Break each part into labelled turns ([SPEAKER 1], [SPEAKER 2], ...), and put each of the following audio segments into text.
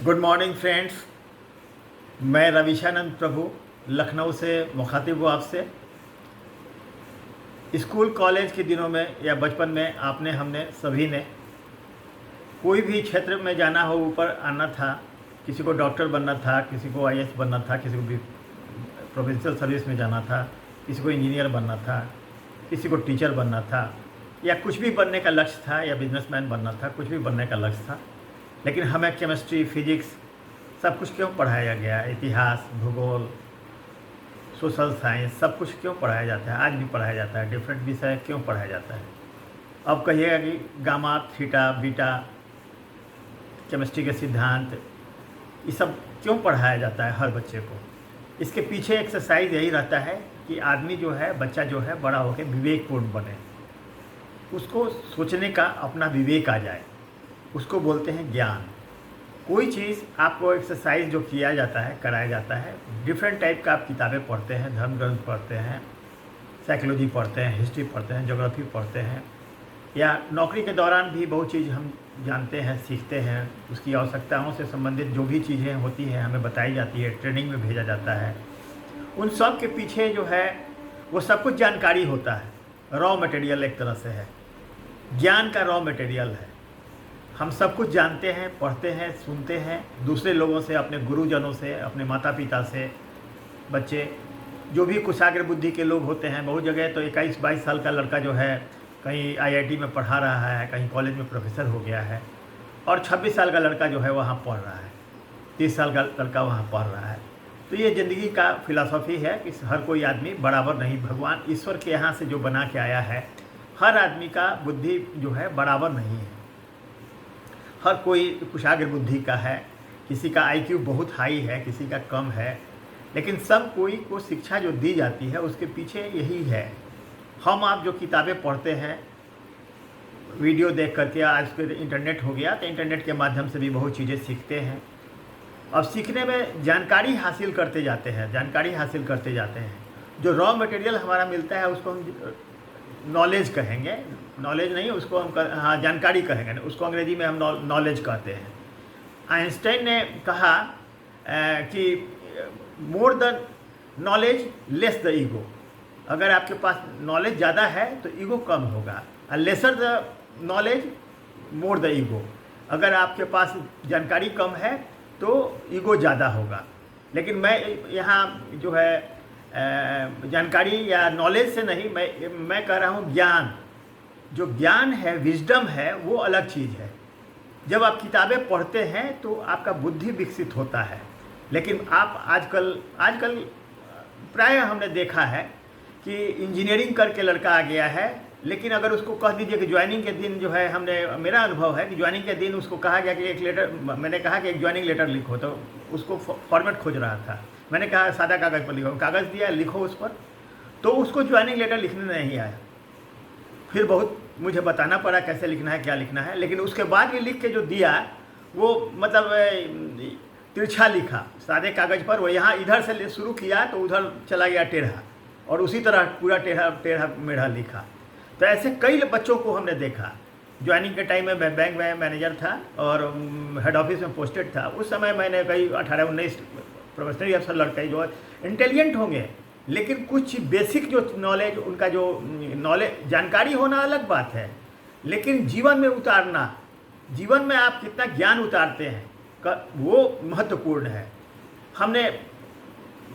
[SPEAKER 1] Good morning friends. मैं रविशानंद प्रभु लखनऊ से मुखातिब हूँ आपसे। स्कूल कॉलेज के दिनों में या बचपन में हमने सभी ने कोई भी क्षेत्र में जाना हो, ऊपर आना था, किसी को डॉक्टर बनना था, किसी को आईएएस बनना था, किसी को भी प्रोविंशियल सर्विस में जाना था, किसी को इंजीनियर बनना था, किसी को टीचर बनना था, या कुछ भी बनने का लक्ष्य था, या बिजनेसमैन बनना था, कुछ भी बनने का लक्ष्य था। लेकिन हमें केमिस्ट्री, फिजिक्स सब कुछ क्यों पढ़ाया गया? इतिहास, भूगोल, सोशल साइंस सब कुछ क्यों पढ़ाया जाता है? आज भी पढ़ाया जाता है। डिफरेंट विषय क्यों पढ़ाया जाता है? अब कहिएगा कि गामा, थीटा, बीटा, केमिस्ट्री के सिद्धांत, ये सब क्यों पढ़ाया जाता है हर बच्चे को? इसके पीछे एक्सरसाइज यही रहता है कि आदमी जो है, बच्चा जो है, बड़ा होकर विवेकपूर्ण बने, उसको सोचने का अपना विवेक आ जाए, उसको बोलते हैं ज्ञान। कोई चीज़ आपको एक्सरसाइज जो किया जाता है, कराया जाता है, डिफरेंट टाइप का आप किताबें पढ़ते हैं, धर्म ग्रंथ पढ़ते हैं, साइकोलॉजी पढ़ते हैं, हिस्ट्री पढ़ते हैं, ज्योग्राफी पढ़ते हैं, या नौकरी के दौरान भी बहुत चीज़ हम जानते हैं, सीखते हैं। उसकी आवश्यकताओं से संबंधित जो भी चीज़ें होती हैं हमें बताई जाती है, ट्रेनिंग में भेजा जाता है। उन सब के पीछे जो है वो सब कुछ जानकारी होता है, रॉ मटेरियल एक तरह से है, ज्ञान का रॉ मटेरियल है। हम सब कुछ जानते हैं, पढ़ते हैं, सुनते हैं दूसरे लोगों से, अपने गुरुजनों से, अपने माता पिता से। बच्चे जो भी कुशाग्र बुद्धि के लोग होते हैं, बहुत जगह तो 21-22 साल का लड़का जो है कहीं आईआईटी में पढ़ा रहा है, कहीं कॉलेज में प्रोफेसर हो गया है, और 26 साल का लड़का जो है वहाँ पढ़ रहा है, 30 साल का लड़का वहाँ पढ़ रहा है। तो ये ज़िंदगी का फिलॉसफी है कि हर कोई आदमी बराबर नहीं। भगवान ईश्वर के यहाँ से जो बना के आया है, हर आदमी का बुद्धि जो है बराबर नहीं है। हर कोई कुशाग्र बुद्धि का है, किसी का आईक्यू बहुत हाई है, किसी का कम है, लेकिन सब कोई को शिक्षा जो दी जाती है उसके पीछे यही है। हम आप जो किताबें पढ़ते हैं, वीडियो देख करके, आज फिर इंटरनेट हो गया तो इंटरनेट के माध्यम से भी बहुत चीज़ें सीखते हैं। अब सीखने में जानकारी हासिल करते जाते हैं, जानकारी हासिल करते जाते हैं। जो रॉ मटेरियल हमारा मिलता है उसको हम नॉलेज कहेंगे, नॉलेज नहीं, उसको हम जानकारी कहेंगे, उसको अंग्रेजी में हम नॉलेज कहते हैं। आइंस्टाइन ने कहा कि more the knowledge less the ego. अगर आपके पास नॉलेज ज़्यादा है तो ईगो कम होगा, और lesser the knowledge more the ego. अगर आपके पास जानकारी कम है तो ईगो ज़्यादा होगा। लेकिन मैं यहाँ जो है जानकारी या नॉलेज से नहीं, मैं कह रहा हूँ ज्ञान। जो ज्ञान है, विजडम है, वो अलग चीज़ है। जब आप किताबें पढ़ते हैं तो आपका बुद्धि विकसित होता है। लेकिन आप आजकल प्राय हमने देखा है कि इंजीनियरिंग करके लड़का आ गया है, लेकिन अगर उसको कह दीजिए कि ज्वाइनिंग के दिन जो है, मेरा अनुभव है कि ज्वाइनिंग के दिन उसको कहा गया कि एक लेटर, मैंने कहा कि एक ज्वाइनिंग लेटर लिखो, तो उसको फॉर्मेट खोज रहा था। मैंने कहा सादा कागज़ पर लिखो, कागज़ दिया, लिखो उस पर, तो उसको ज्वाइनिंग लेटर लिखने नहीं आया। फिर बहुत मुझे बताना पड़ा कैसे लिखना है, क्या लिखना है, लेकिन उसके बाद भी लिख के जो दिया वो मतलब तिरछा लिखा सादे कागज़ पर। वो यहाँ इधर से शुरू किया तो उधर चला गया टेढ़ा, और उसी तरह पूरा टेढ़ा मेढ़ा लिखा। तो ऐसे कई बच्चों को हमने देखा। ज्वाइनिंग के टाइम में मैं बैंक में मैनेजर था और हेड ऑफिस में पोस्टेड था। उस समय मैंने कई 18-19 प्रोफेशनल अफसर लड़के जो इंटेलिजेंट होंगे, लेकिन कुछ बेसिक जो नॉलेज, उनका जो नॉलेज, जानकारी होना अलग बात है, लेकिन जीवन में उतारना, जीवन में आप कितना ज्ञान उतारते हैं वो महत्वपूर्ण है। हमने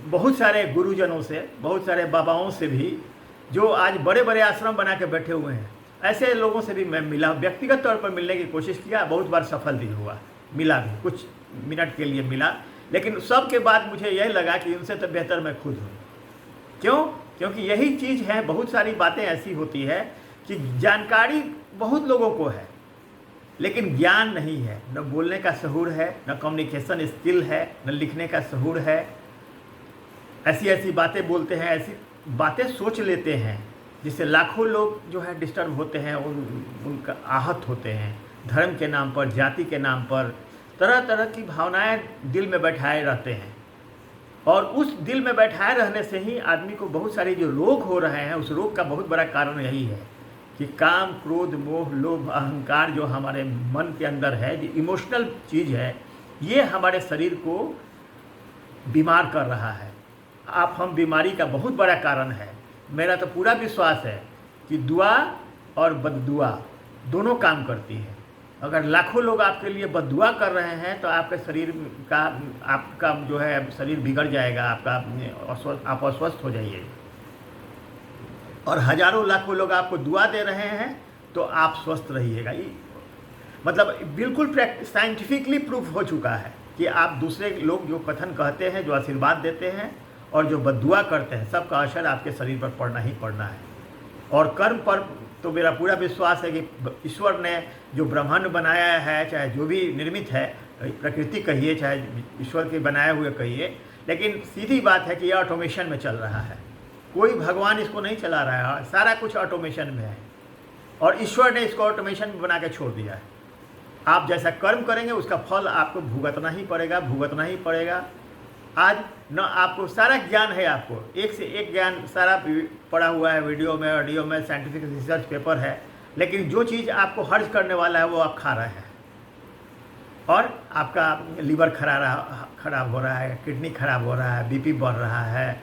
[SPEAKER 1] बहुत सारे गुरुजनों से, बहुत सारे बाबाओं से भी, जो आज बड़े बड़े आश्रम बना के बैठे हुए हैं, ऐसे लोगों से भी मैं मिला, व्यक्तिगत तौर पर मिलने की कोशिश किया। बहुत बार सफल भी हुआ, मिला भी, कुछ मिनट के लिए मिला, लेकिन सब के बाद मुझे यह लगा कि उनसे तो बेहतर मैं खुद हूँ। क्यों? क्योंकि यही चीज़ है। बहुत सारी बातें ऐसी होती है कि जानकारी बहुत लोगों को है, लेकिन ज्ञान नहीं है। न बोलने का शहूर है, न कम्युनिकेशन स्किल है, न लिखने का शहूर है। ऐसी ऐसी बातें बोलते हैं, ऐसी बातें सोच लेते हैं जिससे लाखों लोग जो है डिस्टर्ब होते हैं, उनका आहत होते हैं। धर्म के नाम पर, जाति के नाम पर तरह तरह की भावनाएं दिल में बैठाए रहते हैं, और उस दिल में बैठाए रहने से ही आदमी को बहुत सारे जो रोग हो रहे हैं, उस रोग का बहुत बड़ा कारण यही है कि काम, क्रोध, मोह, लोभ, अहंकार जो हमारे मन के अंदर है, जो इमोशनल चीज़ है, ये हमारे शरीर को बीमार कर रहा है। हम बीमारी का बहुत बड़ा कारण है। मेरा तो पूरा विश्वास है कि दुआ और बद्दुआ दोनों काम करती है। अगर लाखों लोग आपके लिए बद्दुआ कर रहे हैं तो आपके शरीर का आपका जो है शरीर बिगड़ जाएगा, आप अस्वस्थ हो जाइए। और हजारों लाखों लोग आपको दुआ दे रहे हैं तो आप स्वस्थ रहिएगा। मतलब बिल्कुल साइंटिफिकली प्रूफ हो चुका है कि आप दूसरे लोग जो कथन कहते हैं, जो आशीर्वाद देते हैं और जो बद्दुआ करते हैं, सबका असर आपके शरीर पर पड़ना ही पड़ना है। और कर्म पर तो मेरा पूरा विश्वास है कि ईश्वर ने जो ब्रह्मांड बनाया है, चाहे जो भी निर्मित है, प्रकृति कहिए चाहे ईश्वर के बनाए हुए कहिए, लेकिन सीधी बात है कि यह ऑटोमेशन में चल रहा है। कोई भगवान इसको नहीं चला रहा है, सारा कुछ ऑटोमेशन में है और ईश्वर ने इसको ऑटोमेशन में बना के छोड़ दिया है। आप जैसा कर्म करेंगे उसका फल आपको भुगतना ही पड़ेगा। आज न आपको सारा ज्ञान है, आपको एक से एक ज्ञान सारा पड़ा हुआ है, वीडियो में, ऑडियो में, साइंटिफिक रिसर्च पेपर है, लेकिन जो चीज़ आपको हर्ज करने वाला है वो आप खा रहे हैं और आपका लीवर खराब हो रहा है, किडनी खराब हो रहा है, बीपी बढ़ रहा है,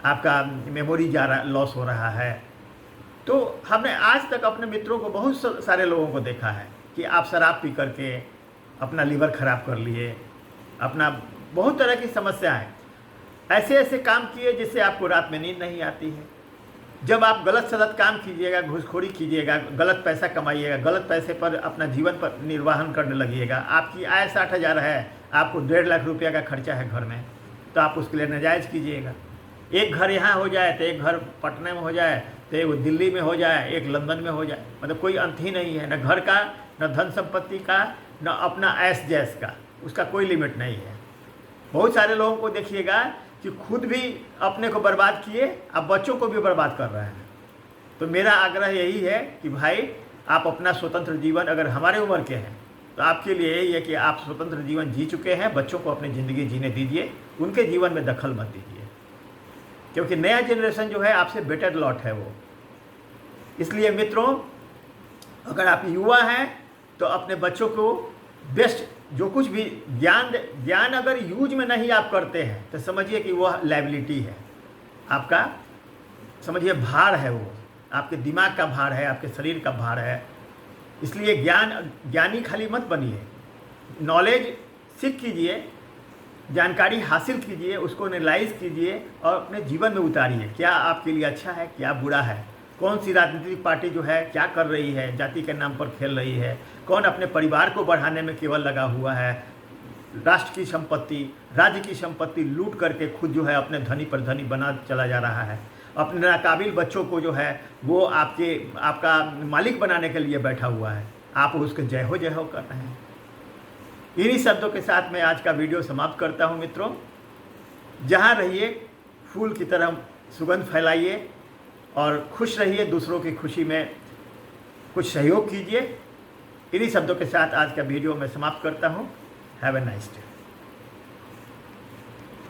[SPEAKER 1] आपका मेमोरी लॉस हो रहा है। तो हमने आज तक अपने मित्रों को, बहुत सारे लोगों को देखा है कि आप शराब पी करके अपना लीवर खराब कर लिए, अपना बहुत तरह की समस्याएं, ऐसे काम किए जिससे आपको रात में नींद नहीं आती है। जब आप गलत सलत काम कीजिएगा, घूसखोरी कीजिएगा, गलत पैसा कमाइएगा, गलत पैसे पर अपना जीवन पर निर्वाहन करने लगिएगा, आपकी आय 60,000 है, आपको 1.5 लाख रुपया का खर्चा है घर में, तो आप उसके लिए नाजायज़ कीजिएगा। एक घर यहाँ हो जाए तो एक घर पटना में हो जाए, तो एक दिल्ली में हो जाए, एक लंदन में हो जाए, मतलब कोई अंत ही नहीं है, न घर का, न धन संपत्ति का, न अपना ऐश जैश का, उसका कोई लिमिट नहीं है। बहुत सारे लोगों को देखिएगा कि खुद भी अपने को बर्बाद किए, अब बच्चों को भी बर्बाद कर रहे हैं। तो मेरा आग्रह यही है कि भाई आप अपना स्वतंत्र जीवन, अगर हमारे उम्र के हैं तो आपके लिए यही है कि आप स्वतंत्र जीवन जी चुके हैं, बच्चों को अपनी ज़िंदगी जीने दीजिए, उनके जीवन में दखल मत दीजिए, क्योंकि नया जनरेशन जो है आपसे बेटर लॉट है वो। इसलिए मित्रों, अगर आप युवा हैं तो अपने बच्चों को बेस्ट, जो कुछ भी ज्ञान अगर यूज में नहीं आप करते हैं तो समझिए कि वह लायबिलिटी है आपका, समझिए भार है, वो आपके दिमाग का भार है, आपके शरीर का भार है। इसलिए ज्ञानी खाली मत बनिए, नॉलेज सीख कीजिए, जानकारी हासिल कीजिए, उसको एनालाइज कीजिए और अपने जीवन में उतारिए। क्या आपके लिए अच्छा है, क्या बुरा है, कौन सी राजनीतिक पार्टी जो है क्या कर रही है, जाति के नाम पर खेल रही है, कौन अपने परिवार को बढ़ाने में केवल लगा हुआ है, राष्ट्र की संपत्ति, राज्य की संपत्ति लूट करके खुद जो है अपने धनी पर धनी बना चला जा रहा है, अपने नाकाबिल बच्चों को जो है वो आपका मालिक बनाने के लिए बैठा हुआ है, आप उसके जय हो कर रहे हैं। इन्हीं शब्दों के साथ मैं आज का वीडियो समाप्त करता हूं। मित्रों, जहां रहिए फूल की तरह सुगंध फैलाइए और खुश रहिए, दूसरों की खुशी में कुछ सहयोग कीजिए। इन्हीं शब्दों के साथ आज का वीडियो मैं समाप्त करता हूं। Have a nice day.